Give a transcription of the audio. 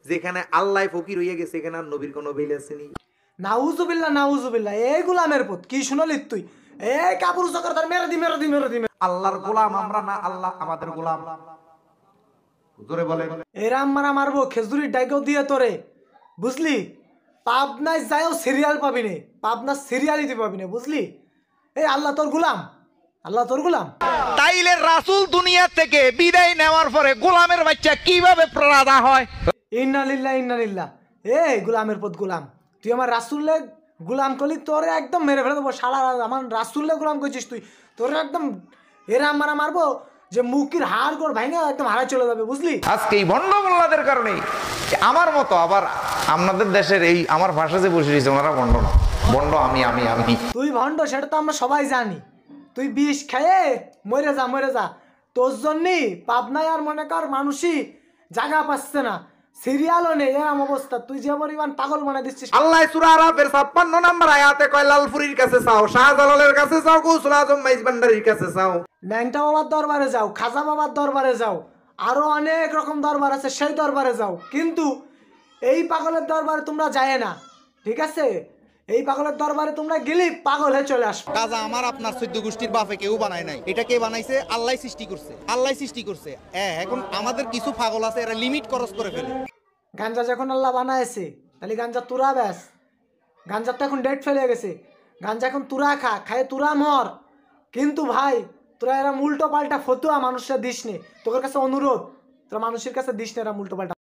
যেখানে আল্লাহ ফকির হইয়া গেছে এখানে আর নবীর কোনো বেল আসেনি। নাউজুবিল্লাহ নাউজুবিল্লাহ, এই গোলামের পথ কি শুনলি তুই? এই কাপুরু চক্রধার মেরে দি মেরে দি মেরে দি। আল্লাহর গোলাম আমরা না, আল্লাহ আমাদের গোলাম। জোরে বলেন। এরাম মারা মারবো খেজুরির ডাইকেও দিয়ে তোরে, বুঝলি? পাবনায় যায়ও সিরিয়াল পাবি নে, পাবনা সিরিয়ালই তুই পাবি না, বুঝলি? এই আল্লাহ তোর গোলাম, আল্লাহ তোর গোলাম। তাইলে রাসূল দুনিয়া থেকে বিদায় নেওয়ার পরে গোলামের বাচ্চা কিভাবে প্রলাদা হয়? ইন্না লিল্লাহ ইন্না লিল্লাহ। এই গোলামের পথ গোলাম, তুই আমার রাসূললে গোলাম করলি, তোরে একদম মেরে ফেলে দেবো শালা। আমার রাসূললে গোলাম করছিস তুই, তোরে একদম এরাম মারা মারবো যে মুখির হাড় গোড় ভাঙে একদম হারায় চলে যাবে, বুঝলি? আজকে এই ভণ্ড মোল্লাদের কারণে আমার মতো আবার আপনাদের দেশের এই আমার ভাষা যে বসে রয়েছে ওনারা ভণ্ড না, ভণ্ড আমি আমি আমি। তুই ভণ্ড সেটা তো আমরা সবাই জানি, তুই বিষ খেয়ে মরে যা মরে যা। তোর জন্যই পাবনায় আর মনে কর মানুষই জায়গা পাচ্ছে না, সিরিয়ালও নেই, এরম অবস্থা। তুই যে পরিমাণ পাগল বানাই দিচ্ছিস। আল্লাহ সূরা আরাফের 56 নম্বর আয়াতে কয় লালপুরীর কাছে চাও, শাহজালালের কাছে চাও, গৌসুল আজম মাইজ ভান্ডারীর কাছে চাও, ন্যাংটা বাবার দরবারে যাও, খাজা বাবার দরবারে যাও, আরো অনেক রকম দরবার আছে, সেই দরবারে যাও, কিন্তু এই পাগলের দরবারে তোমরা যায় না, ঠিক আছে? এই পাগলের দরবারে তোমরা গেলেই পাগল হয়ে চলে আসবে। কাজা আমার আপনার 14 গোষ্ঠীর বাপে কেউ বানায় নাই, এটা কে বানাইছে? আল্লাহ সৃষ্টি করছে, আল্লাহ সৃষ্টি করছে। এখন আমাদের কিছু পাগল আছে, এরা লিমিট ক্রস করে ফেলে। গাঞ্জা যখন আল্লাহ বানাইছে তাহলে গাঞ্জা তুরা ব্যাস, গাঞ্জার তো এখন ডেট ফেলে গেছে, গাঞ্জা এখন তুরা খা, খায় তুরা মর। কিন্তু ভাই তোরা এরা উল্টো পাল্টা ফতুয়া মানুষরা দিস নে, তোর কাছে অনুরোধ, তোরা মানুষের কাছে দিস না এরা উল্টো পাল্টা।